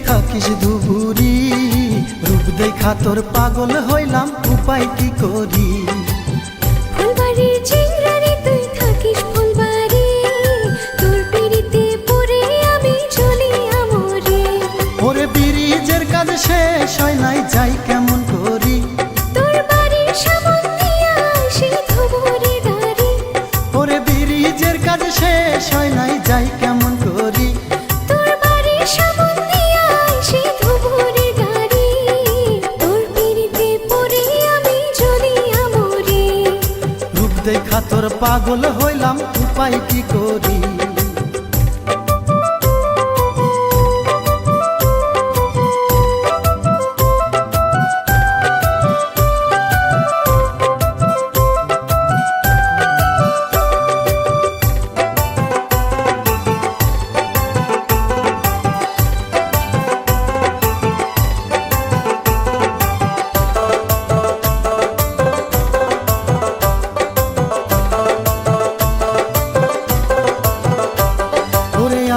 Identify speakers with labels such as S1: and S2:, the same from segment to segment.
S1: থাকিস ধুবুরি, রূপ দেখা তোর পাগল হইলাম, উপায় কি করি।
S2: ফুলবাড়ির চিংড়ি তুই থাকিস ফুলবাড়ি, তোর পিড়িতে পড়ে আমি চলি আমরে।
S1: ওরে ব্রিজের কাজ শেষ হয় নাই, যাই কেমন করি।
S2: তোর বাড়ির সামন দিয়া আসি ধুবুরি গাড়ি।
S1: ওরে ব্রিজের কাজ শেষ হয় নাই, যাই কেমন করি।
S2: তোর বাড়ির সামন দিয়া আসি ধুবুরি গাড়ি, তোর পিড়িতে পড়ে আমি চলি আমরে।
S1: রূপ দেখা তোর পাগল হইলাম, উপায় কি করি।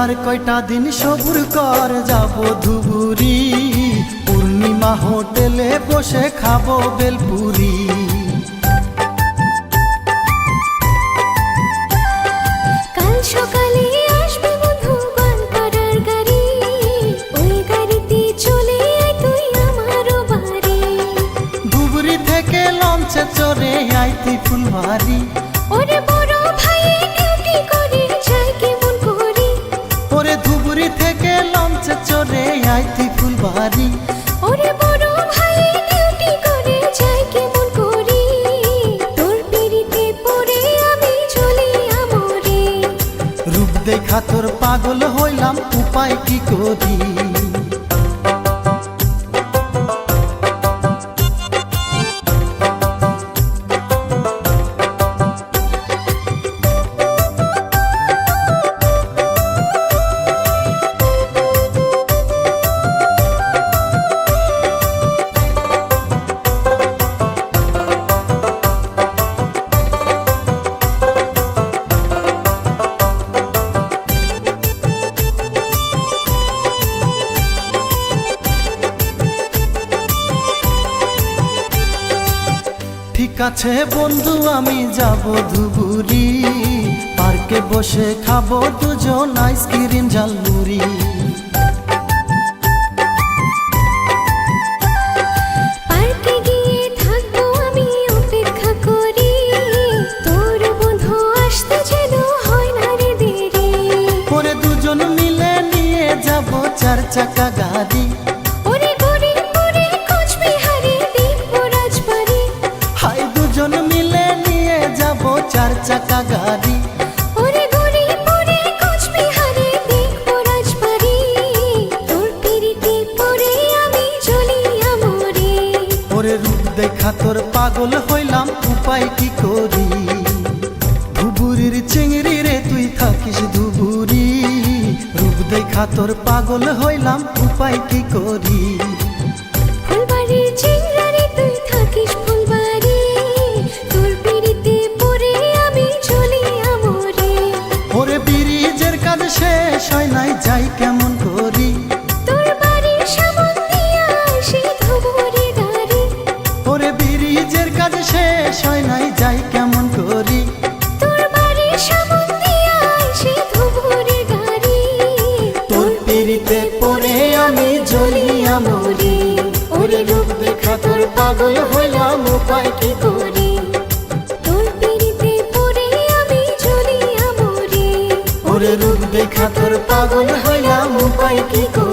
S1: আর কয়টা দিন সবুর কর, যাব ধুবুরি, পূর্ণিমা হোটেলে বসে খাবো বেলপুরি।
S2: কাল সকালে আসবে বন্ধু বানপাড়ার গাড়ি, ওই গাড়িতে চলে আয় তুই আমারও বাড়ি।
S1: ধুবুরি থেকে লঞ্চে চড়ে আইতি ফুলবাড়ি।
S2: ওরে বড় ভাই ডিউটি করে যাই কেমন করি।
S1: ওরে ধুবুরি থেকে লঞ্চে চড়ে আইতি ফুলবাড়ি।
S2: ওরে বড় ভাই ডিউটি করে যাই কেমন করি। তোর পিড়িতে পড়ে আমি চলি আমরে।
S1: রূপ দেখা তোর পাগল হইলাম, উপায় কি করি। ঠিক আছে বন্ধু, আমি যাব ধুবুরি, পার্কে বসে খাবো দুজন আইসক্রিম ঝালমুড়ি।
S2: পার্কে গিয়ে থাকবো আমি অপেক্ষা করি, তোর বন্ধু আসতে যেন হয় না রে দেরি।
S1: পরে দুজন মিলে নিয়ে যাব 4 চাকা গাড়ি।
S2: ওরে গরিবপুরে কোচবিহারে দেখবো রাজবাড়ি।
S1: হাই দুজন মিলে নিয়ে যাব 4 চাকা গাড়ি।
S2: ওরে গরিবপুরে কোচবিহারে দেখবো রাজবাড়ি, তোর পিড়িতে পড়ে আমি চলি আমরে।
S1: ওরে রূপ দেখা তোর পাগল হইলাম, উপায় কি করি। ধুবুরির চিংড়ি রে তুই থাকিস ধুবুরি, রূপ দেখা তোর পাগল হইলাম, উপায় কি করি।
S2: ফুলবাড়ির চিংড়ি তুই থাকিস ফুলবাড়ি, তোর পিড়িতে পড়ে আমি চলি আমরে।
S1: ওরে ব্রিজের কাজ শেষ হয় নাই, যাই কেমন করি।
S2: তোর বাড়ির সামন দিয়া আসি ধুবুরি গাড়ি।
S1: ওরে ব্রিজের কাজ শেষ হয় নাই, যাই কেমন করি।
S2: তোর বাড়ির সামন দিয়া আসি ধুবুরি গাড়ি,
S1: তোর পিড়িতে পড়ে আমি জ্বলি আমরি। ওরে রূপ দেখা তোর পাগল হইলাম, উপায় কি করি।
S2: তোর পিড়িতে পড়ে আমি চলি আমরে।
S1: ওরে রূপ দেখা তোর পাগল হইলাম, উপায় কি করি।